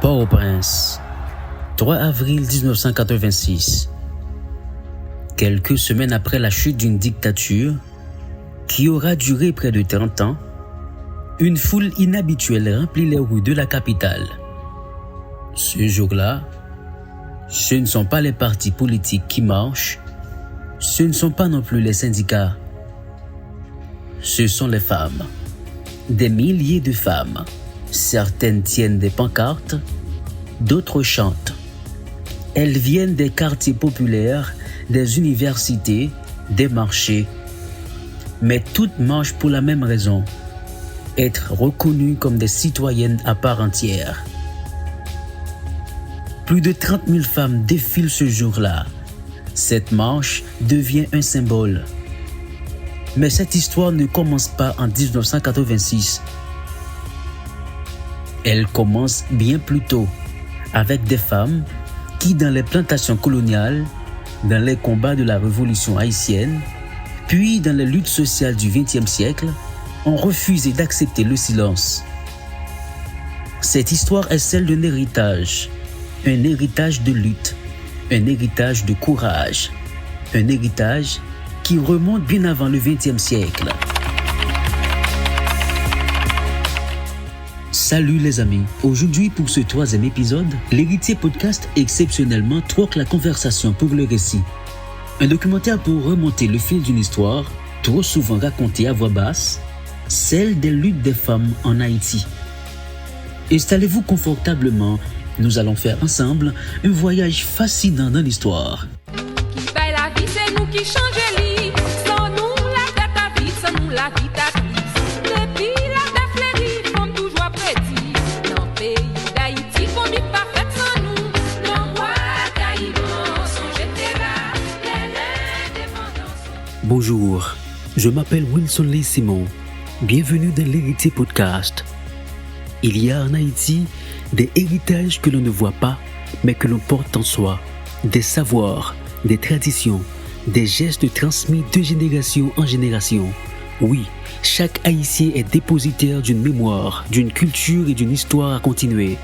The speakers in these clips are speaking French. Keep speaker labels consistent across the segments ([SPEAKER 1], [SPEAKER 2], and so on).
[SPEAKER 1] Port-au-Prince, 3 avril 1986. Quelques semaines après la chute d'une dictature qui aura duré près de 30 ans, une foule inhabituelle remplit les rues de la capitale. Ce jour-là, ce ne sont pas les partis politiques qui marchent, ce ne sont pas non plus les syndicats. Ce sont les femmes. Des milliers de femmes. Certaines tiennent des pancartes, d'autres chantent. Elles viennent des quartiers populaires, des universités, des marchés. Mais toutes marchent pour la même raison: être reconnues comme des citoyennes à part entière. Plus de 30 000 femmes défilent ce jour-là. Cette marche devient un symbole. Mais cette histoire ne commence pas en 1986. Elle commence bien plus tôt, avec des femmes qui, dans les plantations coloniales, dans les combats de la Révolution haïtienne, puis dans les luttes sociales du XXe siècle, ont refusé d'accepter le silence. Cette histoire est celle d'un héritage de lutte, un héritage de courage, un héritage qui remonte bien avant le XXe siècle. Salut les amis, aujourd'hui pour ce 3e épisode, l'Héritier Podcast exceptionnellement troque la conversation pour le récit. Un documentaire pour remonter le fil d'une histoire, trop souvent racontée à voix basse, celle des luttes des femmes en Haïti. Installez-vous confortablement, nous allons faire ensemble un voyage fascinant dans l'histoire.
[SPEAKER 2] Qui paye la vie, c'est nous qui changeons les lits. Sans nous, la tête à vide, sans nous, la vie à crise. Depuis la tête fleurie, comme toujours prédit. Dans le pays d'Haïti, comme il pas fait sans nous. Dans quoi Caïman, son j'étais là, l'indépendance.
[SPEAKER 1] Bonjour, je m'appelle Wilson Lee Simon. Bienvenue dans l'Héritier Podcast. Il y a en Haïti des héritages que l'on ne voit pas, mais que l'on porte en soi. Des savoirs, des traditions, des gestes transmis de génération en génération. Oui, chaque Haïtien est dépositaire d'une mémoire, d'une culture et d'une histoire à continuer.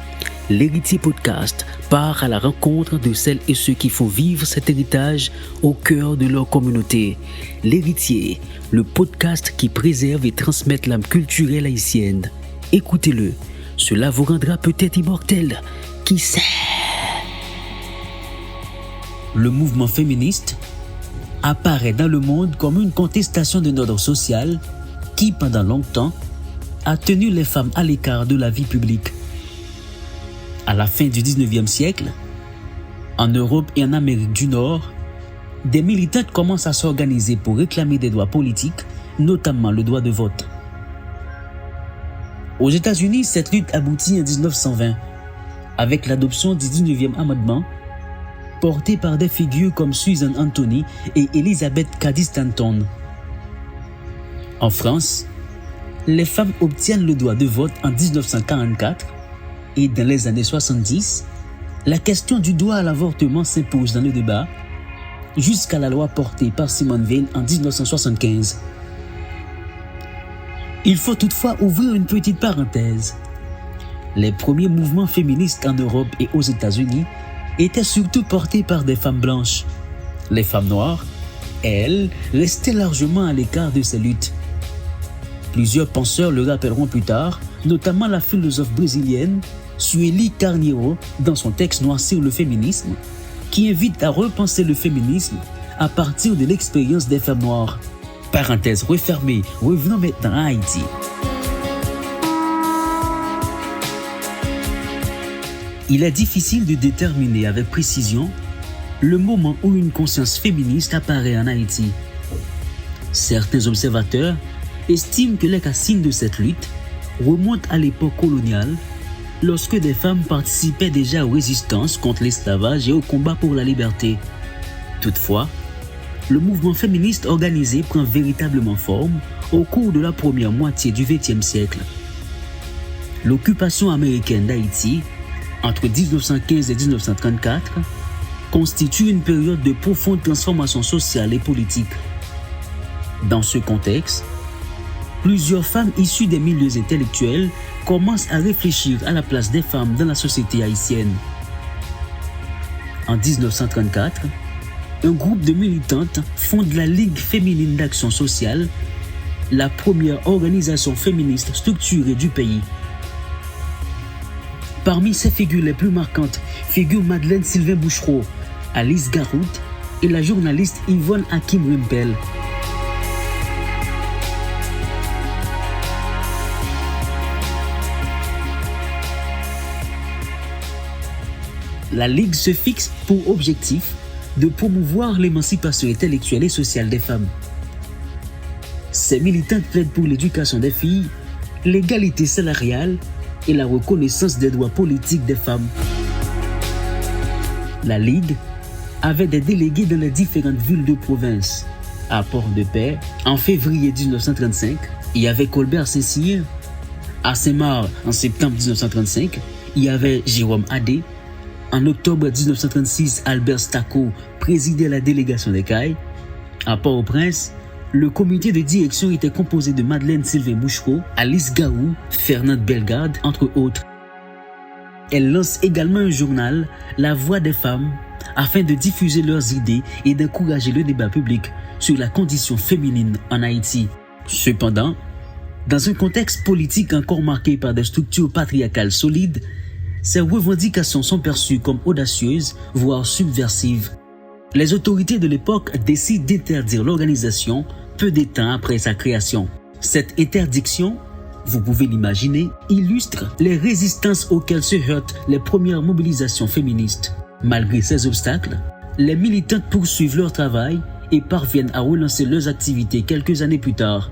[SPEAKER 1] L'Héritier Podcast part à la rencontre de celles et ceux qui font vivre cet héritage au cœur de leur communauté. L'Héritier, le podcast qui préserve et transmet l'âme culturelle haïtienne. Écoutez-le, cela vous rendra peut-être immortel. Qui sait? Le mouvement féministe apparaît dans le monde comme une contestation de notre social qui, pendant longtemps, a tenu les femmes à l'écart de la vie publique. À la fin du 19e siècle, en Europe et en Amérique du Nord, des militantes commencent à s'organiser pour réclamer des droits politiques, notamment le droit de vote. Aux États-Unis, cette lutte aboutit en 1920 avec l'adoption du 19e amendement porté par des figures comme Susan Anthony et Elizabeth Cady Stanton. En France, les femmes obtiennent le droit de vote en 1944 et dans les années 70, la question du droit à l'avortement s'impose dans le débat jusqu'à la loi portée par Simone Veil en 1975. Il faut toutefois ouvrir une petite parenthèse. Les premiers mouvements féministes en Europe et aux États-Unis étaient surtout portés par des femmes blanches. Les femmes noires, elles, restaient largement à l'écart de ces luttes. Plusieurs penseurs le rappelleront plus tard, notamment la philosophe brésilienne Sueli Carneiro dans son texte noir sur le féminisme, qui invite à repenser le féminisme à partir de l'expérience des femmes noires. Parenthèse refermée, revenons maintenant à Haïti. Il est difficile de déterminer avec précision le moment où une conscience féministe apparaît en Haïti. Certains observateurs estiment que les racines de cette lutte remontent à l'époque coloniale, lorsque des femmes participaient déjà aux résistances contre l'esclavage et au combat pour la liberté. Toutefois, le mouvement féministe organisé prend véritablement forme au cours de la première moitié du XXe siècle. L'occupation américaine d'Haïti, entre 1915 et 1934, constitue une période de profonde transformation sociale et politique. Dans ce contexte, plusieurs femmes issues des milieux intellectuels commencent à réfléchir à la place des femmes dans la société haïtienne. En 1934, un groupe de militantes fonde la Ligue féminine d'action sociale, la première organisation féministe structurée du pays. Parmi ces figures les plus marquantes figurent Madeleine Sylvain Bouchereau, Alice Garout et la journaliste Yvonne Hakim Rimpel. La Ligue se fixe pour objectif de promouvoir l'émancipation intellectuelle et sociale des femmes. Ces militantes plaident pour l'éducation des filles, l'égalité salariale et la reconnaissance des droits politiques des femmes. La Ligue avait des délégués dans les différentes villes de province. À Port-de-Paix, en février 1935, il y avait Colbert Saint-Cyr. À Saint-Marc, en septembre 1935, il y avait Jérôme Adé. En octobre 1936, Albert Stacco présidait la délégation des Cailles. À Port-au-Prince, le comité de direction était composé de Madeleine Sylvain Bouchereau, Alice Garou, Fernande Bellegarde, entre autres. Elle lance également un journal, La Voix des femmes, afin de diffuser leurs idées et d'encourager le débat public sur la condition féminine en Haïti. Cependant, dans un contexte politique encore marqué par des structures patriarcales solides, ces revendications sont perçues comme audacieuses, voire subversives. Les autorités de l'époque décident d'interdire l'organisation peu de temps après sa création. Cette interdiction, vous pouvez l'imaginer, illustre les résistances auxquelles se heurtent les premières mobilisations féministes. Malgré ces obstacles, les militantes poursuivent leur travail et parviennent à relancer leurs activités quelques années plus tard.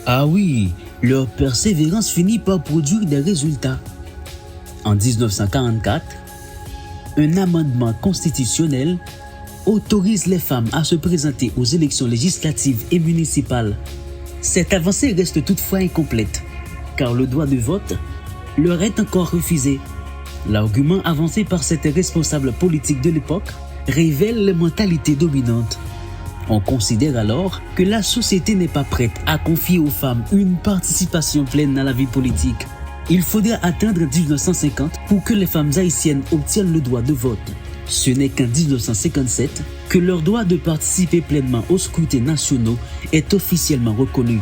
[SPEAKER 1] Ah oui, leur persévérance finit par produire des résultats. En 1944, un amendement constitutionnel autorise les femmes à se présenter aux élections législatives et municipales. Cette avancée reste toutefois incomplète, car le droit de vote leur est encore refusé. L'argument avancé par certains responsables politiques de l'époque révèle les mentalités dominantes. On considère alors que la société n'est pas prête à confier aux femmes une participation pleine dans la vie politique. Il faudra attendre 1950 pour que les femmes haïtiennes obtiennent le droit de vote. Ce n'est qu'en 1957 que leur droit de participer pleinement aux scrutins nationaux est officiellement reconnu.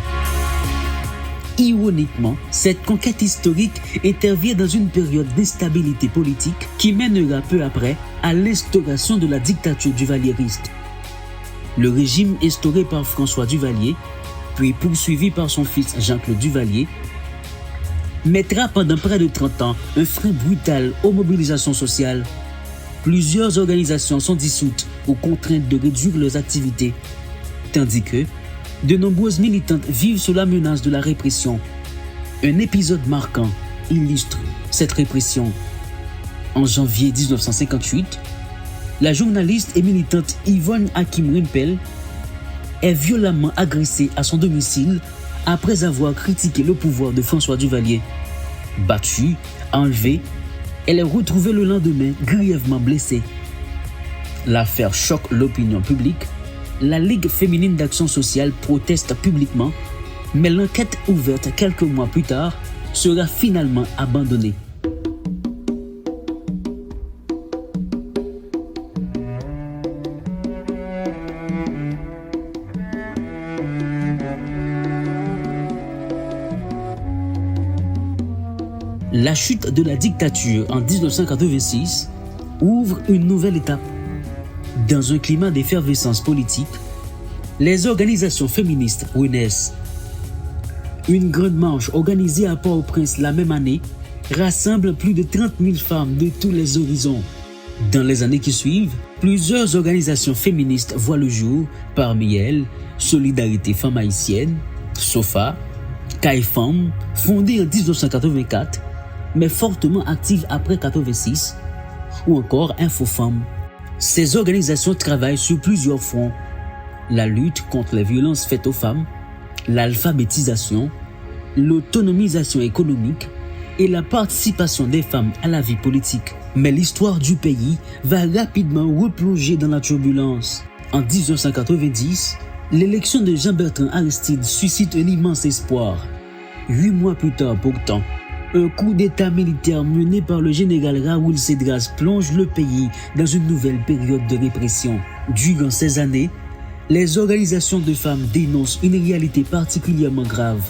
[SPEAKER 1] Ironiquement, cette conquête historique intervient dans une période d'instabilité politique qui mènera peu après à l'instauration de la dictature duvalieriste. Le régime instauré par François Duvalier, puis poursuivi par son fils Jean-Claude Duvalier, mettra pendant près de 30 ans un frein brutal aux mobilisations sociales. Plusieurs organisations sont dissoutes ou contraintes de réduire leurs activités, tandis que de nombreuses militantes vivent sous la menace de la répression. Un épisode marquant illustre cette répression. En janvier 1958, la journaliste et militante Yvonne Hakim Rimpel est violemment agressée à son domicile après avoir critiqué le pouvoir de François Duvalier. Battue, enlevée, elle est retrouvée le lendemain grièvement blessée. L'affaire choque l'opinion publique. La Ligue féminine d'action sociale proteste publiquement, mais l'enquête ouverte quelques mois plus tard sera finalement abandonnée. La chute de la dictature en 1986 ouvre une nouvelle étape. Dans un climat d'effervescence politique, les organisations féministes renaissent. Une grande marche organisée à Port-au-Prince la même année rassemble plus de 30 000 femmes de tous les horizons. Dans les années qui suivent, plusieurs organisations féministes voient le jour, parmi elles Solidarité Femmes Haïtiennes, SOFA, CAIFEM, fondée en 1984, mais fortement active après 1986, ou encore InfoFemmes. Ces organisations travaillent sur plusieurs fronts: la lutte contre les violences faites aux femmes, l'alphabétisation, l'autonomisation économique et la participation des femmes à la vie politique. Mais l'histoire du pays va rapidement replonger dans la turbulence. En 1990, l'élection de Jean-Bertrand Aristide suscite un immense espoir. 8 mois plus tard pourtant, un coup d'État militaire mené par le général Raoul Cédras plonge le pays dans une nouvelle période de répression. Durant ces années, les organisations de femmes dénoncent une réalité particulièrement grave.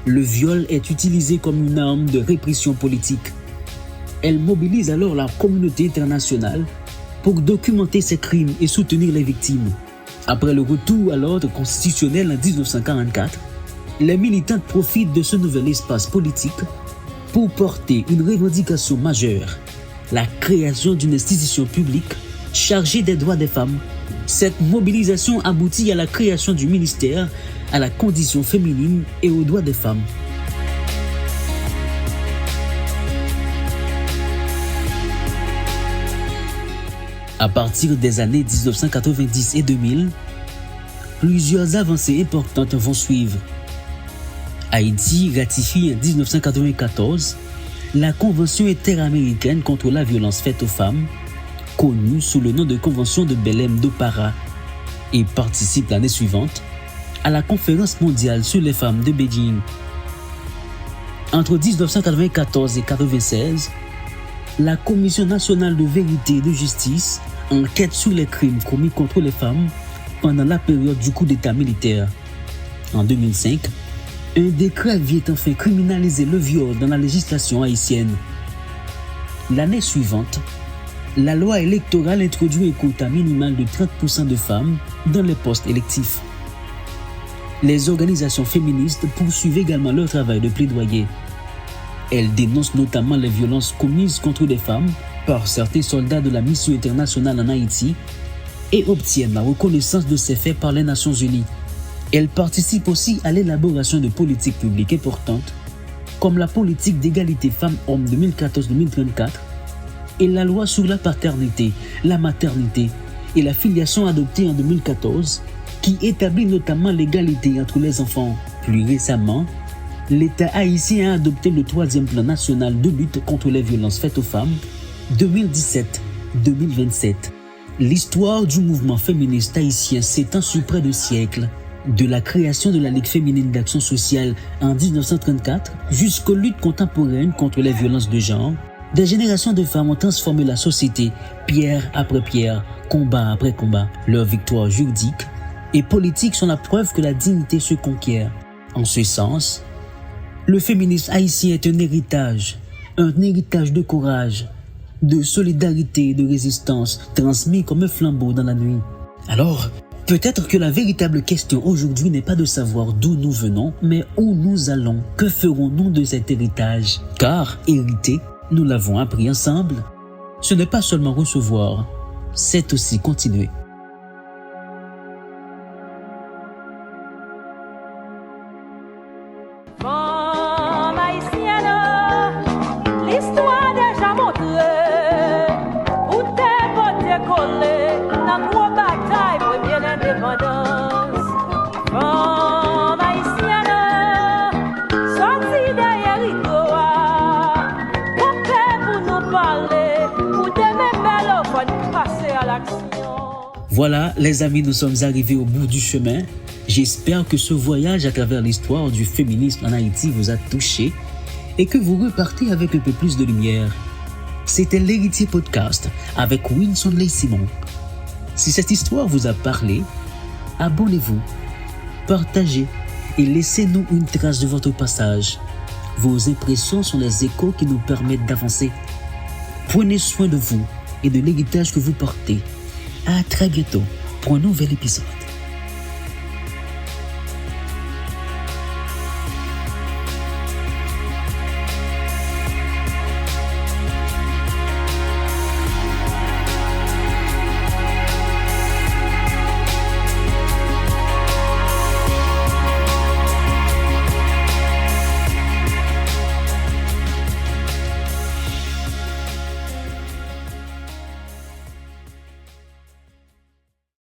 [SPEAKER 1] Le viol est utilisé comme une arme de répression politique. Elles mobilisent alors la communauté internationale pour documenter ces crimes et soutenir les victimes. Après le retour à l'ordre constitutionnel en 1944, les militantes profitent de ce nouvel espace politique pour porter une revendication majeure, la création d'une institution publique chargée des droits des femmes. Cette mobilisation aboutit à la création du ministère à la condition féminine et aux droits des femmes. À partir des années 1990 et 2000, plusieurs avancées importantes vont suivre. Haïti ratifie en 1994 la Convention interaméricaine contre la violence faite aux femmes, connue sous le nom de Convention de Belém do Pará, et participe l'année suivante à la Conférence mondiale sur les femmes de Beijing. Entre 1994 et 1996, la Commission nationale de vérité et de justice enquête sur les crimes commis contre les femmes pendant la période du coup d'État militaire. En 2005, un décret vient enfin criminaliser le viol dans la législation haïtienne. L'année suivante, la loi électorale introduit un quota minimal de 30% de femmes dans les postes électifs. Les organisations féministes poursuivent également leur travail de plaidoyer. Elles dénoncent notamment les violences commises contre les femmes par certains soldats de la mission internationale en Haïti et obtiennent la reconnaissance de ces faits par les Nations Unies. Elles participent aussi à l'élaboration de politiques publiques importantes, comme la politique d'égalité femmes-hommes 2014-2034 et la loi sur la paternité, la maternité et la filiation adoptée en 2014, qui établit notamment l'égalité entre les enfants. Plus récemment, l'État haïtien a adopté le 3e plan national de lutte contre les violences faites aux femmes 2017-2027. L'histoire du mouvement féministe haïtien s'étend sur près de siècles, de la création de la Ligue féminine d'action sociale en 1934 jusqu'aux luttes contemporaines contre les violences de genre. Des générations de femmes ont transformé la société, pierre après pierre, combat après combat. Leurs victoires juridiques et politiques sont la preuve que la dignité se conquiert. En ce sens, le féminisme haïtien est un héritage de courage, de solidarité et de résistance, transmis comme un flambeau dans la nuit. Alors, peut-être que la véritable question aujourd'hui n'est pas de savoir d'où nous venons, mais où nous allons. Que ferons-nous de cet héritage? Car hériter, nous l'avons appris ensemble, ce n'est pas seulement recevoir, c'est aussi continuer.
[SPEAKER 2] L'histoire déjà montrée, où t'es porté collé, dans gros bataille pour bien l'indépendance. Femme haïtienne, sorti derrière Rigoa, pour faire pour nous parler, pour demain belle offre nous passer à l'action.
[SPEAKER 1] Voilà, les amis, nous sommes arrivés au bout du chemin. J'espère que ce voyage à travers l'histoire du féminisme en Haïti vous a touché et que vous repartez avec un peu plus de lumière. C'était l'Héritier Podcast avec Winson Ley Simon. Si cette histoire vous a parlé, abonnez-vous, partagez et laissez-nous une trace de votre passage. Vos impressions sont les échos qui nous permettent d'avancer. Prenez soin de vous et de l'héritage que vous portez. À très bientôt pour un nouvel épisode.